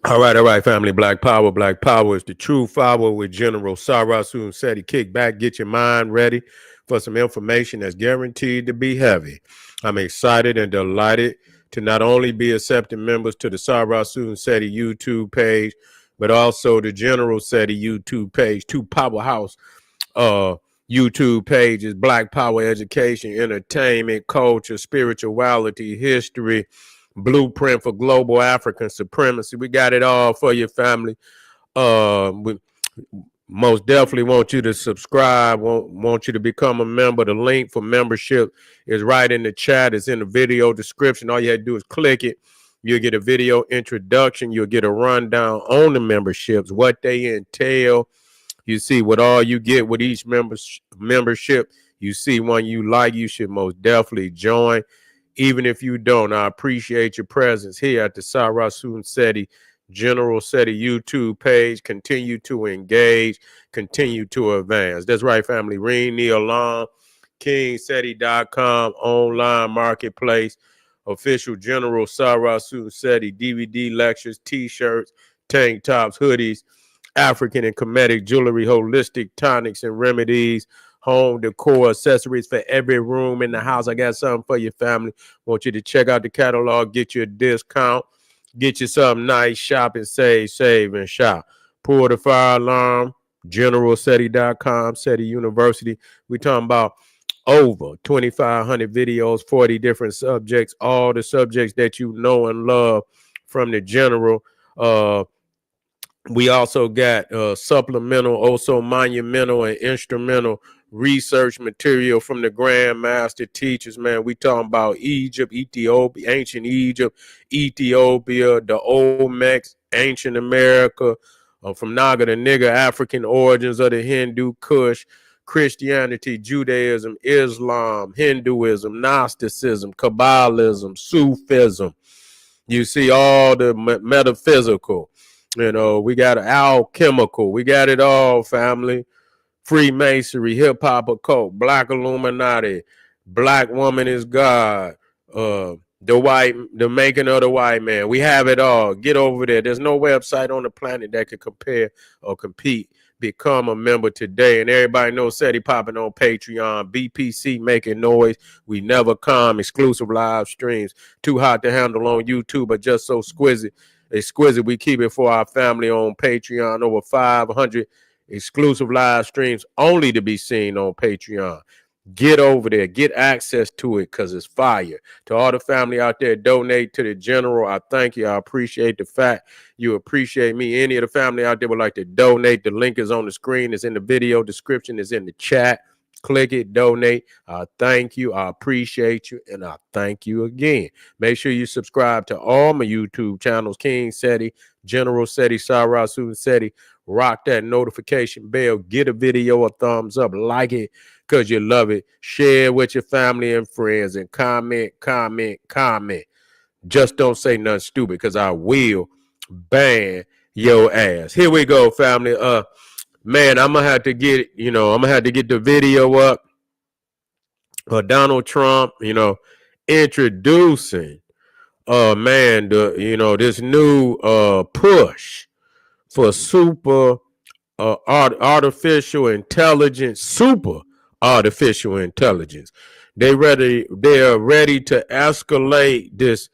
All right, family. Black Power. Black Power is the true power with General Sarasu Seti. Kick back, get your mind ready for some information that's guaranteed to be heavy. I'm excited and delighted to not only be accepting members to the Sarasu Seti YouTube page, but also the General Seti YouTube page, two powerhouse uh YouTube pages: Black Power Education, Entertainment, Culture, Spirituality, History, Blueprint for Global African Supremacy. We got it all for your family. We most definitely want you to subscribe, want you to become a member. The link for membership is right in the chat. It's in the video description. All you have to do is click it. You'll get a video introduction. You'll get a rundown on the memberships, what they entail. You see what all you get with each membership. You see one you like, you should most definitely join. Even if you don't, I appreciate your presence here at the Sarasun Seti General Seti YouTube page. Continue to engage, continue to advance. That's right, family. Ring the alarm. KingSeti.com online marketplace. Official General Sarasun Seti DVD lectures, t-shirts, tank tops, hoodies, African and Kemetic jewelry, holistic tonics and remedies, home decor, accessories for every room in the house. I got something for your family. Want you to check out the catalog, get you a discount, get you something nice, shop and save and shop. Pull the fire alarm, generalseti.com, Seti University. We talking about over 2,500 videos, 40 different subjects, all the subjects that you know and love from the general. We also got supplemental, also monumental and instrumental research material from the grandmaster teachers, man. We talking about Egypt, Ethiopia, ancient Egypt, Ethiopia, the Olmecs, ancient America, from Naga to Nigger, African origins of the Hindu Kush, Christianity, Judaism, Islam, Hinduism, Gnosticism, Kabbalism, Sufism. You see all the metaphysical. You know, we got alchemical. We got it all, family. Freemasonry, hip hop occult, Black Illuminati, Black woman is God, the making of the white man. We have it all. Get over there. There's no website on the planet that could compare or compete. Become a member today. And everybody knows Seti popping on Patreon, BPC making noise. We never come. Exclusive live streams. Too hot to handle on YouTube, but just so exquisite. We keep it for our family on Patreon. Over 500 exclusive live streams only to be seen on Patreon. Get over there, get access to it, because it's fire. To all the family out there, donate to the general. I thank you. I appreciate the fact you appreciate me. Any of the family out there would like to donate, the link is on the screen. It's in the video description. It's in the chat. Click it, donate. I thank you. I appreciate you. And I thank you again. Make sure you subscribe to all my YouTube channels, King Seti, General Seti, Sarasu Seti. Rock that notification bell. Get a video a thumbs up. Like it because you love it. Share with your family and friends and comment. Just don't say nothing stupid because I will ban your ass. Here we go, family. Man, I'm gonna have to get, the video up. Donald Trump, introducing this new push for super artificial intelligence, super artificial intelligence. They are ready to escalate this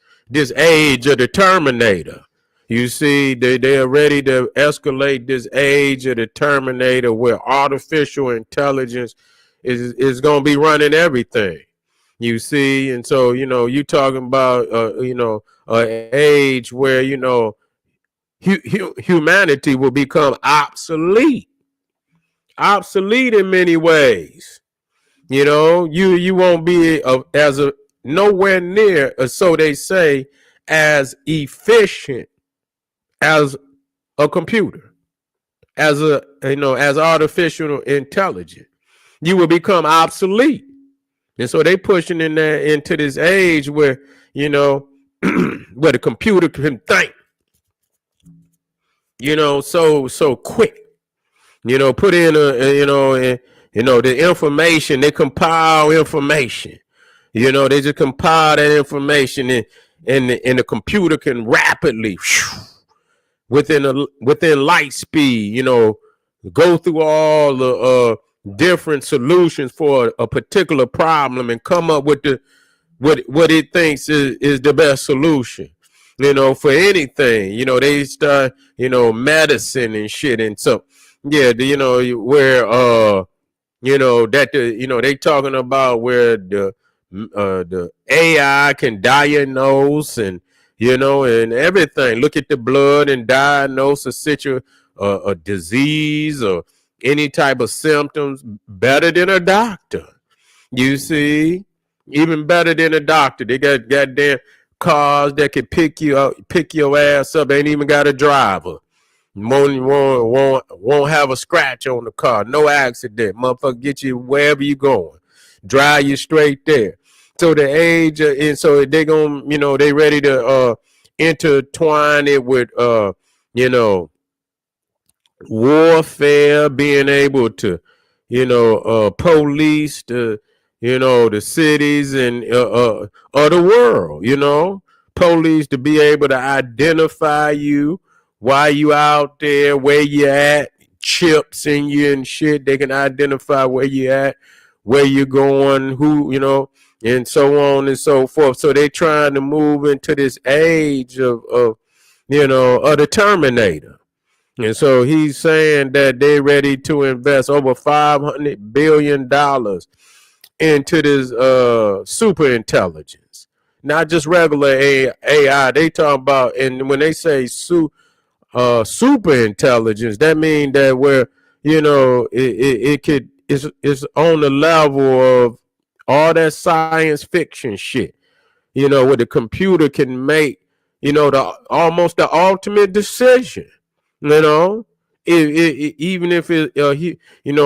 age of the Terminator. You see, they are ready to escalate this age of the Terminator, where artificial intelligence is going to be running everything. You see, and so you talking about an age where humanity will become obsolete in many ways. You won't be nowhere near, so they say, as efficient as a computer, as artificial intelligence. You will become obsolete. And so they pushing in there into this age where, where the computer can think, so quick, put in the information, they compile information, they just compile that information and the computer can rapidly within light speed, go through all the different solutions for a particular problem and come up with the what it thinks is the best solution, for anything. They start, medicine and shit. And so, yeah, where that they talking about where the AI can diagnose and and everything. Look at the blood and diagnose a disease or any type of symptoms better than a doctor. You see, even better than a doctor. They got goddamn cars that can pick you up, pick your ass up. Ain't even got a driver. Won't have a scratch on the car. No accident. Motherfucker get you wherever you going. Drive you straight there. So the age, and so they gonna, they ready to intertwine it with you know, warfare, being able to, police the cities and of the world, police to be able to identify you, why you out there, where you at, chips in you and shit. They can identify where you at, where you're going, who, and so on and so forth. So they trying to move into this age of the Terminator. And so he's saying that they're ready to invest over $500 billion into this super intelligence, not just regular AI. They talk about, and when they say super intelligence, that means that where it's on the level of all that science fiction shit, where the computer can make almost the ultimate decision. Even if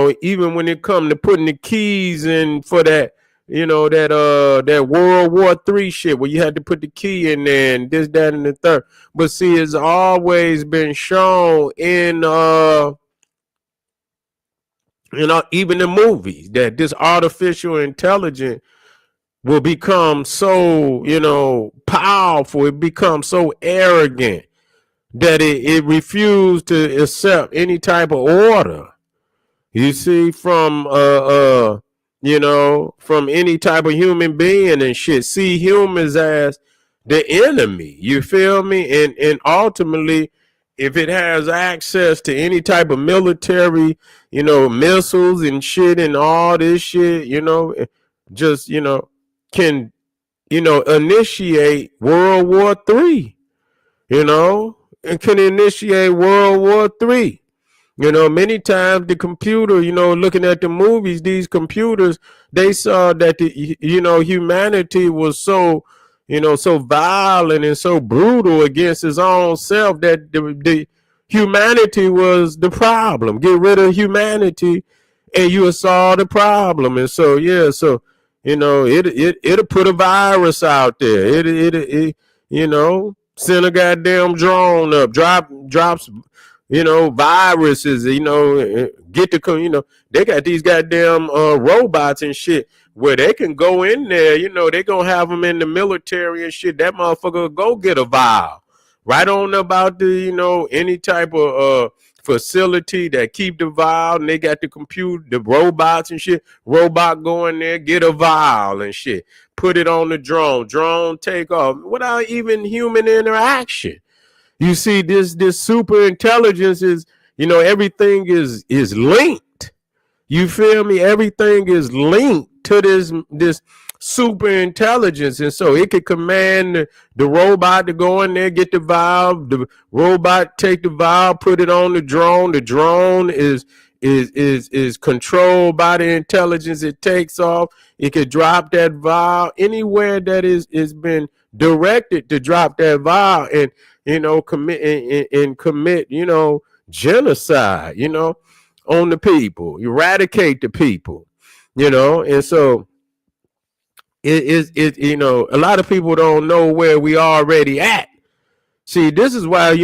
even when it comes to putting the keys in for that, that World War III shit where you had to put the key in there and this, that, and the third. But see, it's always been shown in even the movies that this artificial intelligence will become so, powerful. It becomes so arrogant that it refused to accept any type of order. You see, from from any type of human being and shit. See humans as the enemy. You feel me? And ultimately, if it has access to any type of military, missiles and shit and all this shit, just can initiate World War III. And can initiate World War III. Many times the computer, looking at the movies, these computers, they saw that humanity was so violent and so brutal against his own self that the humanity was the problem. Get rid of humanity and you will solve the problem. And so, yeah, so, it'll put a virus out there. It send a goddamn drone up, drops, viruses, get the, they got these goddamn robots and shit where they can go in there, they gonna have them in the military and shit. That motherfucker go get a vial right on about the, any type of facility that keep the vial, and they got the computer, the robots and shit. Robot go in there, get a vial and shit, put it on the drone take off without even human interaction. You see, this super intelligence is, everything is linked. You feel me? Everything is linked to this super intelligence. And so it could command the robot to go in there, get the valve, the robot take the valve, put it on the drone. The drone is controlled by the intelligence. It takes off. It could drop that valve anywhere that is been directed to drop that valve and commit genocide, on the people, eradicate the people, and so a lot of people don't know where we already at. See, this is why,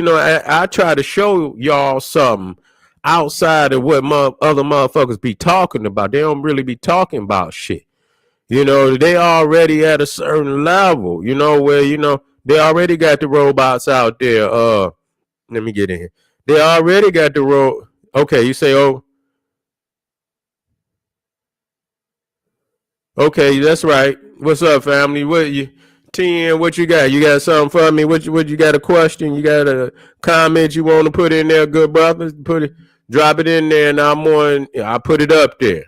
I try to show y'all something outside of what other motherfuckers be talking about. They don't really be talking about shit. They already at a certain level, where, they already got the robots out there, Let me get in here. They already got the road. Okay, you say, oh, okay, that's right. What's up, family? What you 10, what you got? You got something for me? What you got a question? You got a comment you want to put in there, good brothers? Put it drop it in there and I put it up there.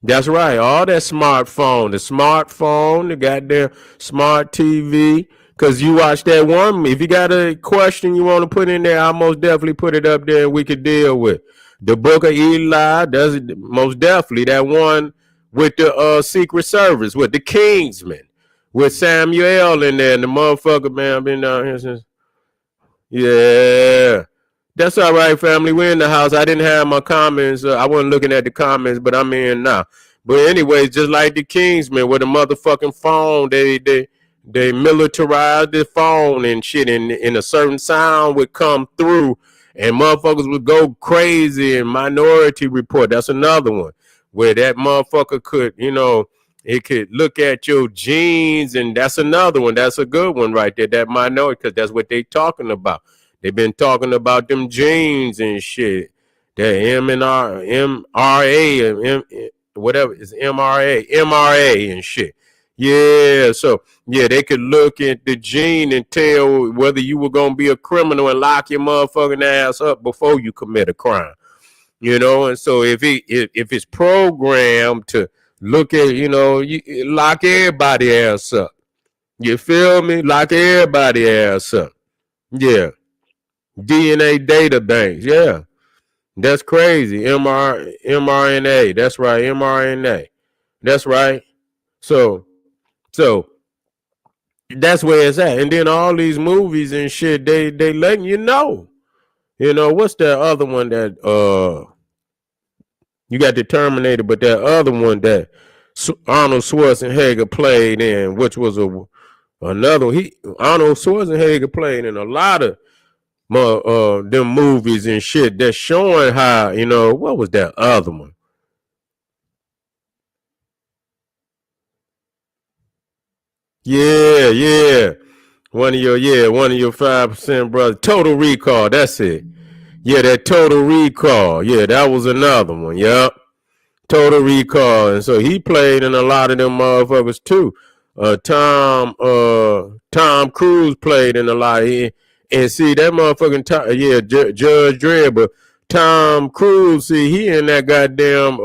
That's right. All that the goddamn smart TV. Cause you watch that one. If you got a question you want to put in there, I'll most definitely put it up there and we could deal with. The Book of Eli does it most definitely. That one with the Secret Service, with the Kingsman, with Samuel in there, and the motherfucker, man, I've been down here since. Yeah. That's all right, family. We're in the house. I didn't have my comments. I wasn't looking at the comments, but I'm in now. But anyways, just like the Kingsman with the motherfucking phone, they militarized the phone and shit, and a certain sound would come through, and motherfuckers would go crazy. And Minority Report, that's another one where that motherfucker could, it could look at your genes, and that's another one. That's a good one right there. That Minority, because that's what they talking about. They've been talking about them genes and shit. That MRA, whatever is MRA and shit. Yeah, so yeah, they could look at the gene and tell whether you were gonna be a criminal and lock your motherfucking ass up before you commit a crime. And so if it's programmed to look at, you lock everybody ass up. You feel me? Lock everybody ass up. Yeah. DNA data banks. Yeah. That's crazy. mRNA. That's right. mRNA. That's right. So that's where it's at. And then all these movies and shit, they letting you know. What's that other one that you got the Terminator, but that other one that Arnold Schwarzenegger played in, which was another Arnold Schwarzenegger played in a lot of them movies and shit that's showing how, what was that other one? Yeah. One of your 5% brothers. Total Recall, that's it. Yeah, that Total Recall. Yeah, that was another one. Yep. Total Recall. And so he played in a lot of them motherfuckers too. Tom Cruise played in a lot of it. And see that motherfucking Judge Dredd, but Tom Cruise, see, he in that goddamn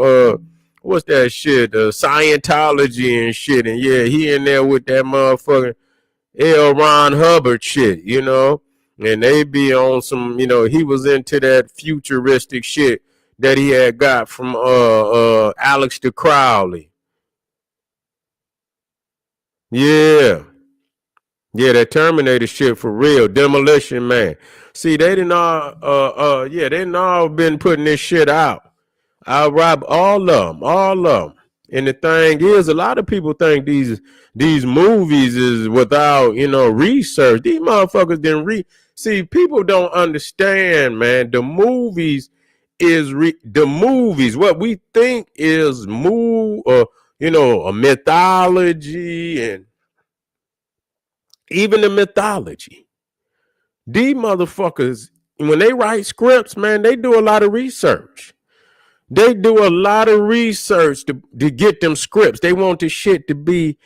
what's that shit? Scientology and shit. And yeah, he in there with that motherfucking L. Ron Hubbard shit, and they be on some, he was into that futuristic shit that he had got from Alex de Crowley. Yeah. Yeah, that Terminator shit for real. Demolition Man. See, they didn't they didn't all been putting this shit out. I rob all of them. And the thing is, a lot of people think these movies is without research. These motherfuckers didn't read. See, people don't understand, man. The movies the movies. What we think is a mythology, and even the mythology. These motherfuckers, when they write scripts, man, they do a lot of research. They do a lot of research to get them scripts. They want the shit to be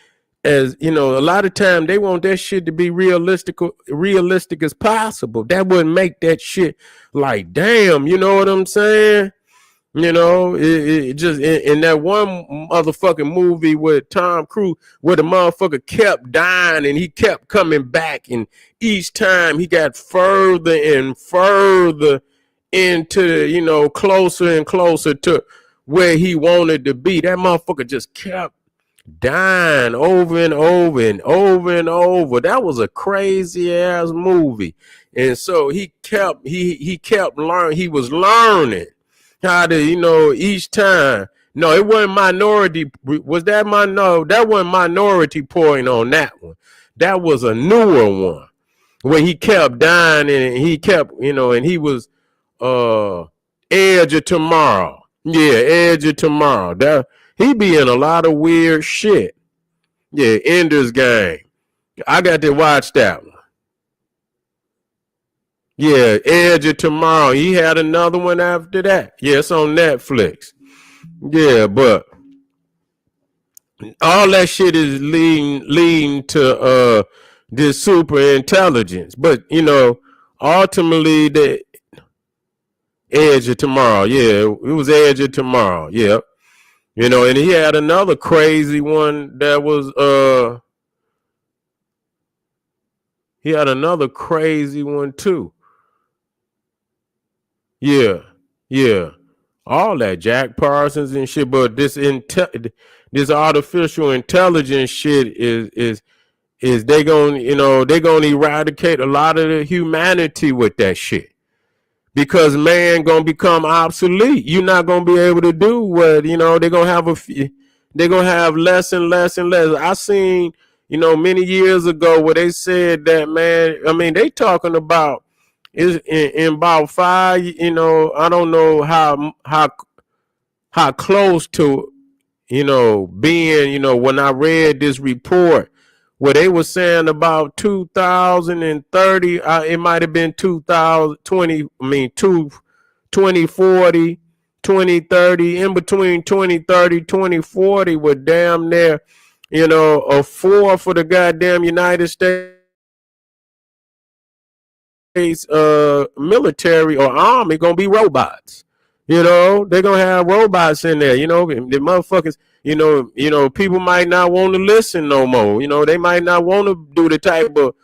a lot of time they want that shit to be realistic as possible. That wouldn't make that shit like, damn, you know what I'm saying? It just in that one motherfucking movie with Tom Cruise, where the motherfucker kept dying and he kept coming back, and each time he got further and further into, closer and closer to where he wanted to be. That motherfucker just kept dying over and over and over and over. That was a crazy ass movie. And so he kept learning. He was learning how to, each time. No, it wasn't Minority. Was that no? That wasn't Minority Point on that one. That was a newer one where he kept dying, and he kept, and he was Edge of Tomorrow. Yeah, Edge of Tomorrow. That he be in a lot of weird shit. Yeah, Ender's Game. I got to watch that one. Yeah, Edge of Tomorrow. He had another one after that. Yeah, it's on Netflix. Yeah, but all that shit is leading to this super intelligence. But you know, ultimately the Edge of Tomorrow. Yeah, it was Edge of Tomorrow. Yeah. You know, and he had another crazy one that was he had another crazy one too. Yeah. Yeah. All that Jack Parsons and shit, but this artificial intelligence shit is they gonna, you know, they gonna eradicate a lot of the humanity with that shit. Because man gonna become obsolete. You're not gonna be able to do what, you know, they're gonna have they're gonna have less and less and less. I seen, you know, many years ago where they said that, man, I mean, they talking about is in about 5, you know, I don't know how close to, you know, being, you know, when I read this report where they were saying about 2030, it might have been 2020, I mean, 2040, 2030, in between 2030, 2040, were damn near, you know, a fourth for the goddamn United States military or army gonna be robots. You know, they're gonna have robots in there. You know, the motherfuckers. People might not want to listen no more. You know, they might not want to do the type of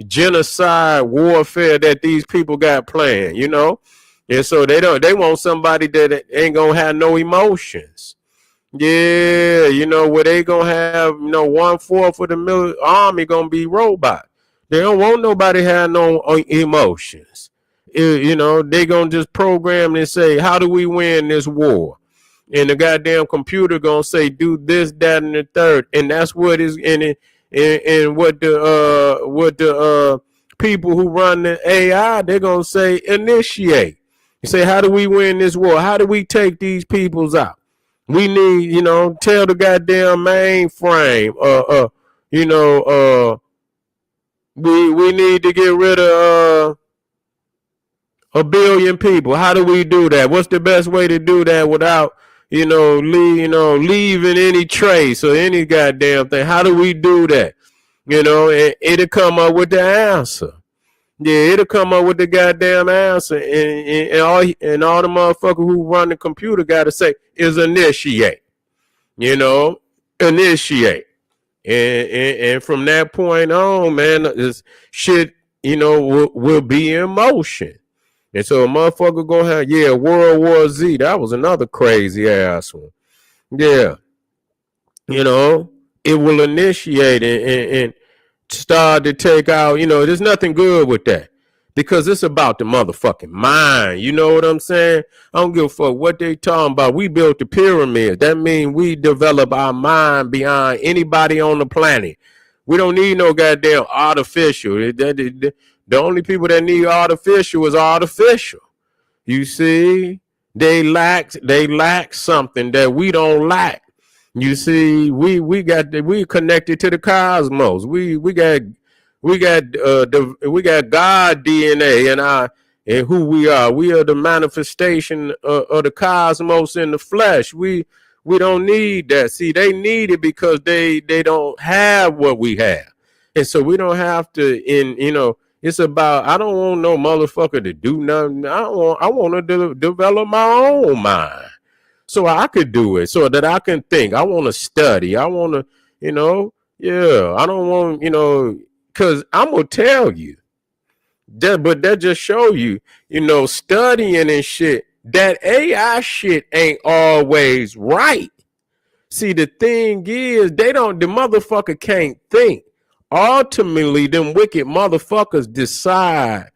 genocide warfare that these people got planned. You know, and so they don't. They want somebody that ain't gonna have no emotions. Yeah, you know, where they gonna have, you know, 1/4 of the army gonna be robot. They don't want nobody have no emotions. You know, they gonna just program and say, how do we win this war? And the goddamn computer gonna say, do this, that, and the third, and that's what is in it. And what the people who run the AI, they're gonna say, initiate. You say, how do we win this war? How do we take these peoples out? We need, you know, tell the goddamn mainframe, you know, we need to get rid of 1 billion people. How do we do that? What's the best way to do that without, leaving any trace or any goddamn thing? How do we do that? You know, and it'll come up with the answer. Yeah, it'll come up with the goddamn answer, and all the motherfuckers who run the computer got to say is initiate. You know, initiate. And from that point on, man, this shit, you know, will be in motion. And so a motherfucker gonna have, yeah, World War Z. That was another crazy ass one. Yeah. You know, it will initiate and start to take out, you know, there's nothing good with that. Because it's about the motherfucking mind. You know what I'm saying? I don't give a fuck what they talking about. We built the pyramids. That means we develop our mind beyond anybody on the planet. We don't need no goddamn artificial. The only people that need artificial is artificial. You see, they lack something that we don't lack. You see, we connected to the cosmos. We got God DNA in our and who we are. We are the manifestation of the cosmos in the flesh. We don't need that. See, they need it because they don't have what we have. And so we don't have to, it's about, I don't want no motherfucker to do nothing. I want to develop my own mind so I could do it, so that I can think. I want to study. I want to, yeah, I don't want, because I'm going to tell you, but that just show you, studying and shit, that AI shit ain't always right. See, the thing is, the motherfucker can't think. Ultimately, them wicked motherfuckers decide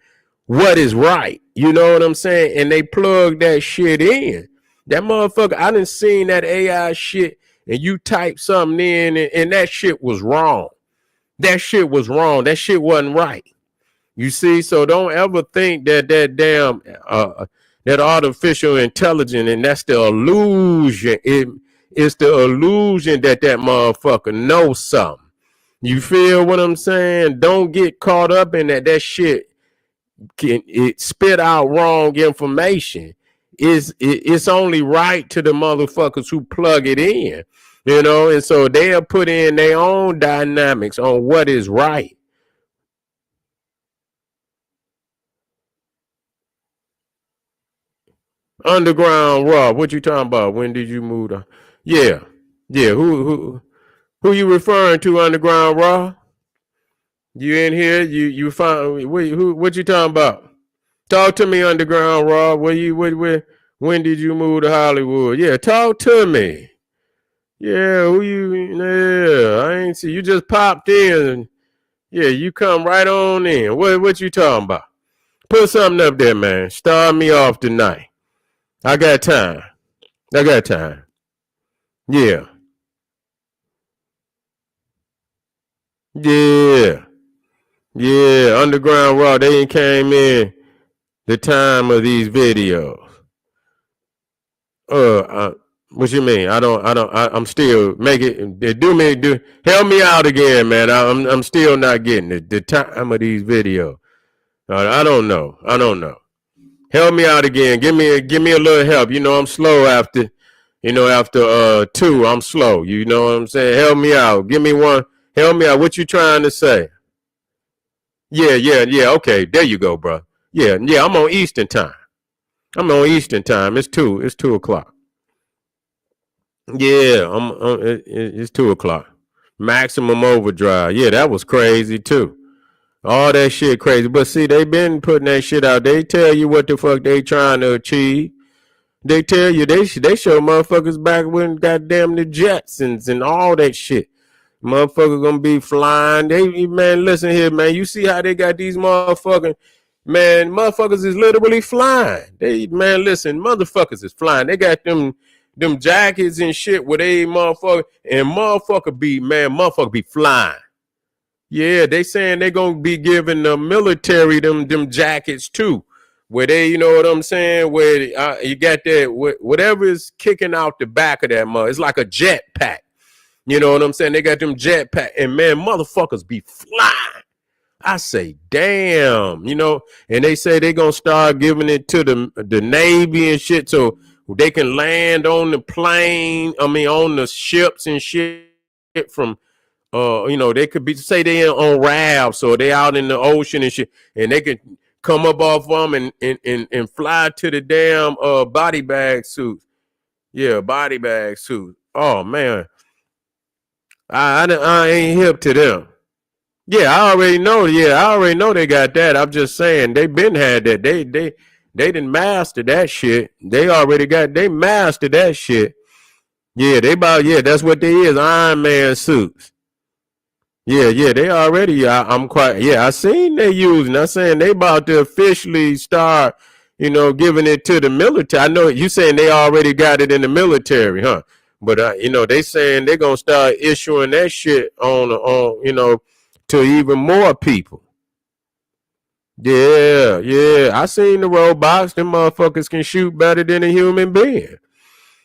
what is right. You know what I'm saying? And they plug that shit in. That motherfucker, I done seen that AI shit and you type something in and that shit was wrong. That shit was wrong. That shit wasn't right. You see, so don't ever think that damn that artificial intelligence, and that's the illusion. It's the illusion that motherfucker knows something. You feel what I'm saying? Don't get caught up in that. That shit can it spit out wrong information, it's only right to the motherfuckers who plug it in, and so they'll put in their own dynamics on what is right. Underground Raw, what you talking about? When did you move to? Yeah, yeah. Who you referring to? Underground Raw? You in here? You find what you talking about? Talk to me, Underground Raw. When did you move to Hollywood? Yeah, talk to me. Yeah, who you? Yeah, I ain't see you. Just popped in. Yeah, you come right on in. What you talking about? Put something up there, man. Start me off tonight. I got time. I got time. Yeah, yeah, yeah. Underground Raw. They ain't came in the time of these videos. Uh, uh what you mean? I'm still make it. Help me out again, man. I'm still not getting it. The time of these videos. I don't know. I don't know. Help me out again. Give me a little help. I'm slow after. After two, I'm slow. You know what I'm saying? Help me out. Give me one. Help me out. What you trying to say? Yeah, yeah, yeah. Okay, there you go, bro. Yeah, yeah. I'm on Eastern time. I'm on Eastern time. It's two. It's 2 o'clock. Yeah, it's 2 o'clock. Maximum overdrive. Yeah, that was crazy too. All that shit crazy. But see, they been putting that shit out. They tell you what the fuck they trying to achieve. They tell you they show motherfuckers back when goddamn the Jetsons and all that shit. Motherfuckers gonna be flying. Man, listen here, man. You see how they got these motherfucking motherfuckers is literally flying. Listen, motherfuckers is flying. They got them jackets and shit where they motherfucker be flying. Yeah, they saying they gonna be giving the military them jackets too, where they, you know what I'm saying, where you got that whatever is kicking out the back of that mother. It's like a jet pack. You know what I'm saying? They got them jet pack, and man, motherfuckers be flying. I say, damn, and they say they gonna start giving it to the Navy and shit, so they can land on the plane. I mean, on the ships and shit from they could be say they on rafts or they out in the ocean and shit, and they could come up off them and fly to the damn body bag suits. Yeah, body bag suits. Oh man, I ain't hip to them. Yeah, I already know. Yeah, I already know they got that. I'm just saying they been had that. They didn't master that shit. They mastered that shit. Yeah, that's what they is. Iron Man suits. Yeah, yeah, they already. I'm quite. Yeah, I seen they using. I'm saying they about to officially start, giving it to the military. I know you saying they already got it in the military, huh? But they saying they gonna start issuing that shit on to even more people. Yeah, yeah. I seen the robots. Them motherfuckers can shoot better than a human being.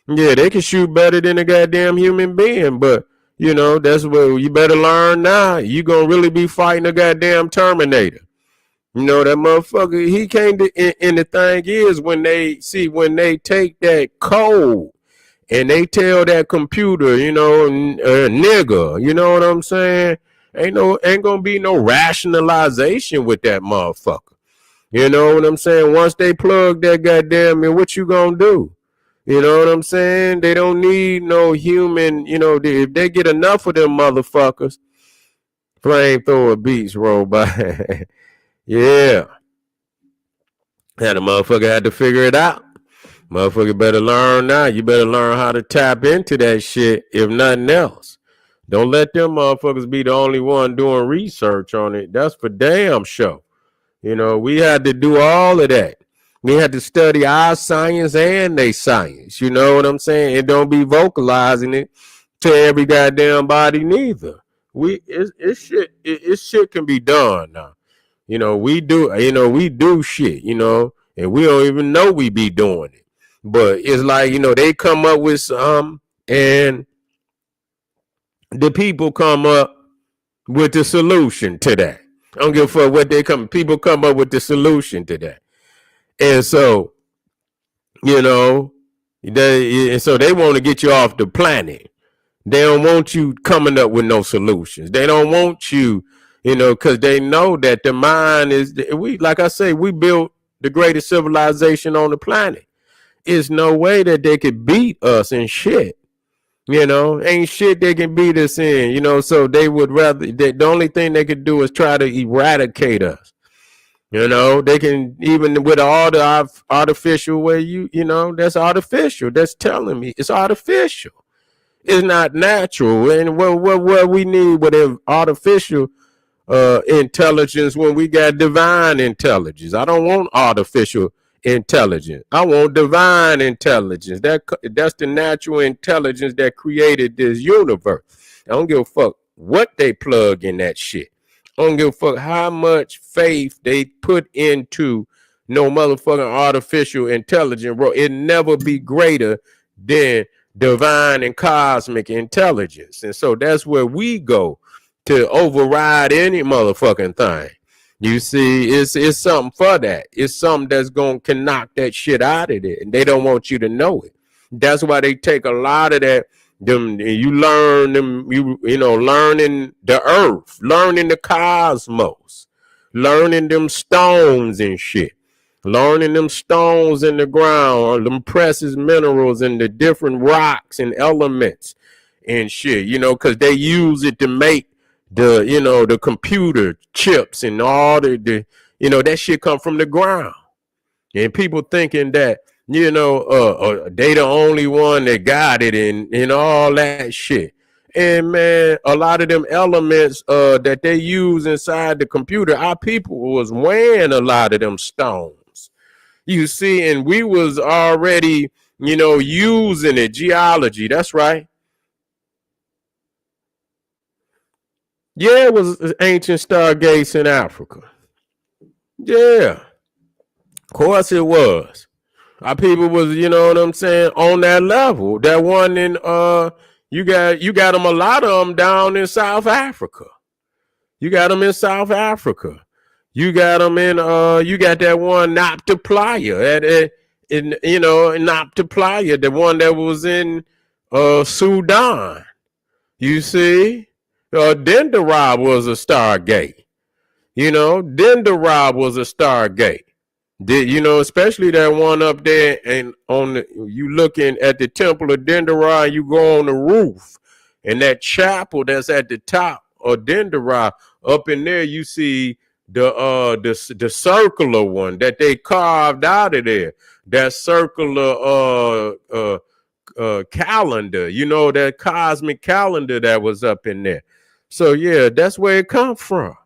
Yeah, they can shoot better than a goddamn human being, but that's what you better learn now. You gonna really be fighting a goddamn Terminator. That motherfucker, he can't and the thing is when they take that code and they tell that computer, nigga, you know what I'm saying? Ain't gonna be no rationalization with that motherfucker. You know what I'm saying? Once they plug that goddamn in, what you gonna do? You know what I'm saying? They don't need no human, if they get enough of them motherfuckers, flamethrower beats roll by. Yeah. Had a motherfucker had to figure it out. Motherfucker better learn now. You better learn how to tap into that shit, if nothing else. Don't let them motherfuckers be the only one doing research on it. That's for damn sure. We had to do all of that. We had to study our science and they science. You know what I'm saying? And don't be vocalizing it to every goddamn body neither. Shit can be done now. We do shit, and we don't even know we be doing it. But it's like, they come up with some and the people come up with the solution to that. I don't give a fuck what they come. People come up with the solution to that, and so you know, and so they want to get you off the planet. They don't want you coming up with no solutions. They don't want you, because they know that the mind is. Like I say, we built the greatest civilization on the planet. There's no way that they could beat us in shit. Ain't shit they can beat us in. So they would rather. The only thing they could do is try to eradicate us. They can, even with all the artificial way, that's artificial. That's telling me it's artificial. It's not natural. And what we need with artificial intelligence when we got divine intelligence. I don't want artificial intelligence. I want divine intelligence. That's the natural intelligence that created this universe. I don't give a fuck what they plug in that shit. I don't give a fuck how much faith they put into no motherfucking artificial intelligence, bro. It never be greater than divine and cosmic intelligence. And so that's where we go to override any motherfucking thing. You see, it's something for that. It's something that's can knock that shit out of it, and they don't want you to know it. That's why they take a lot of that. You learn them, learning the earth, learning the cosmos, learning them stones and shit, learning them stones in the ground, or them precious minerals and the different rocks and elements and shit, because they use it to make the computer chips and all that shit come from the ground. And people thinking that, they the only one that got it and all that shit. And man, a lot of them elements that they use inside the computer, our people was weighing a lot of them stones. You see, and we was already, using it. Geology, that's right. Yeah, it was ancient stargates in Africa. Yeah, of course it was. Our people was, what I'm saying, on that level. That one in you got them, a lot of them down in South Africa. You got them in South Africa. You got them in you got that one Noptoplaya in Noptoplaya, the one that was in Sudan. You see, Denderah was a Stargate. Denderah was a Stargate. Especially that one up there, and you looking at the Temple of Denderah, you go on the roof, and that chapel that's at the top of Denderah, up in there, you see the circular one that they carved out of there. That circular calendar, that cosmic calendar that was up in there. So yeah, that's where it come from.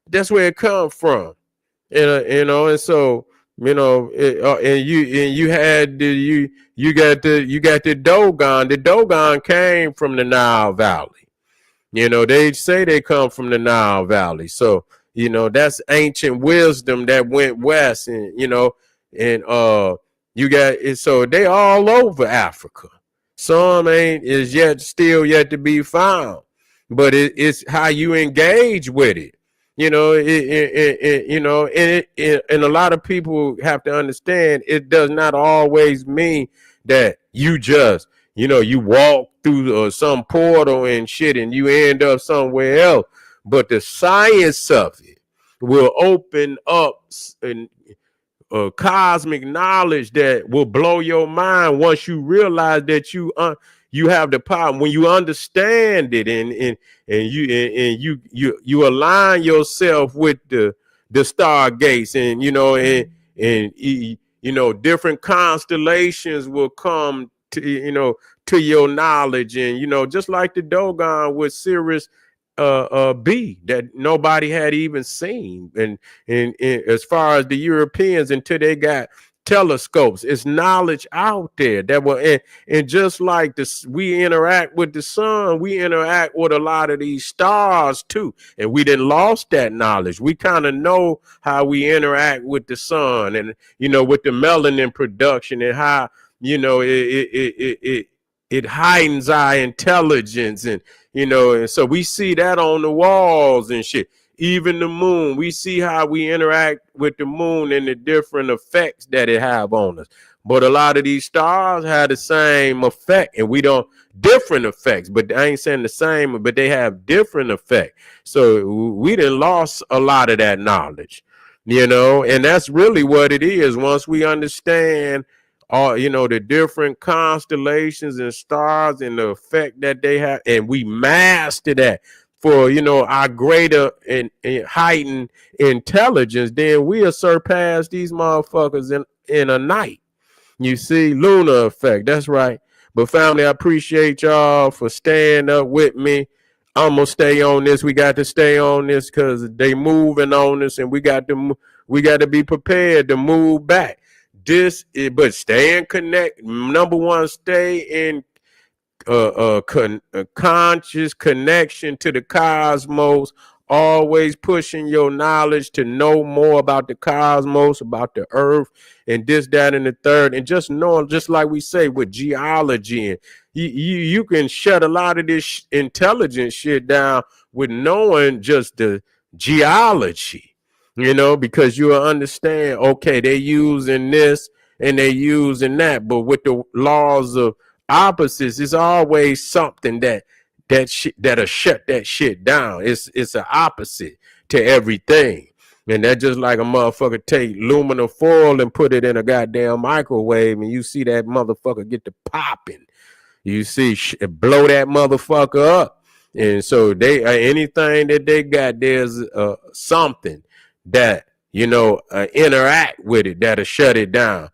That's where it come from. And so and you had you got the Dogon. The Dogon came from the Nile Valley. They say they come from the Nile Valley. So that's ancient wisdom that went west, and you got it. So they all over Africa. Some is still yet to be found, but it's how you engage with it. And a lot of people have to understand it does not always mean that you just, you walk through some portal and shit and you end up somewhere else. But the science of it will open up and cosmic knowledge that will blow your mind once you realize that you have the power. When you understand it and you align yourself with the stargates, and different constellations will come to to your knowledge, and just like the Dogon with Sirius B that nobody had even seen, and as far as the Europeans, until they got telescopes, it's knowledge out there that will, and just like this, we interact with the sun, we interact with a lot of these stars too, and we didn't lost that knowledge. We kind of know how we interact with the sun, and with the melanin production, and how it heightens our intelligence, and and so we see that on the walls and shit. even the moon. We see how we interact with the moon and the different effects that it have on us. But a lot of these stars have the same effect, and we don't different effects. But I ain't saying the same, but they have different effects. So we done lost a lot of that knowledge, and that's really what it is. Once we understand all, the different constellations and stars and the effect that they have, and we master that for, our greater and heightened intelligence, then we'll surpass these motherfuckers in a night. You see, lunar effect. That's right. But family, I appreciate y'all for staying up with me. I'm gonna stay on this. We got to stay on this because they moving on us, and we got to be prepared to move back. But stay in connect. Number one, stay in conscious connection to the cosmos, always pushing your knowledge to know more about the cosmos, about the earth, and this, that, and the third, and just knowing, just like we say with geology, and you can shut a lot of this intelligent shit down with knowing just the geology, because you'll understand, okay, they're using this and they're using that, but with the laws of opposites, it's always something that'll shut that shit down. It's an opposite to everything. And that's just like a motherfucker take aluminum foil and put it in a goddamn microwave, and you see that motherfucker get to popping. You see blow that motherfucker up. And so they anything that they got, there's something that interact with it that'll shut it down.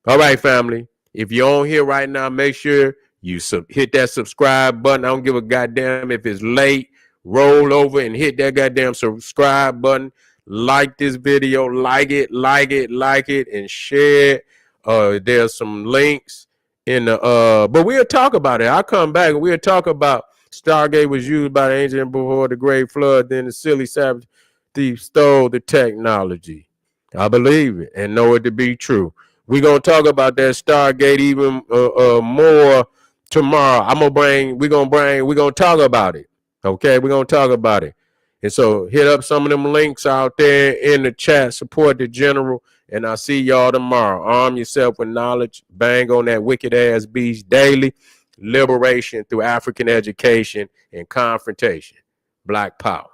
All right, family. If you're on here right now, make sure you hit that subscribe button. I don't give a goddamn if it's late. Roll over and hit that goddamn subscribe button. Like this video, like it, and share it. There's some links in the but we'll talk about it. I'll come back and we'll talk about Stargate was used by the ancient before the great flood. Then the silly savage thief stole the technology. I believe it and know it to be true. We're going to talk about that Stargate even more tomorrow. We're going to talk about it. Okay, we're going to talk about it. And so hit up some of them links out there in the chat. Support the general. And I'll see y'all tomorrow. Arm yourself with knowledge. Bang on that wicked ass beast daily. Liberation through African education and confrontation. Black power.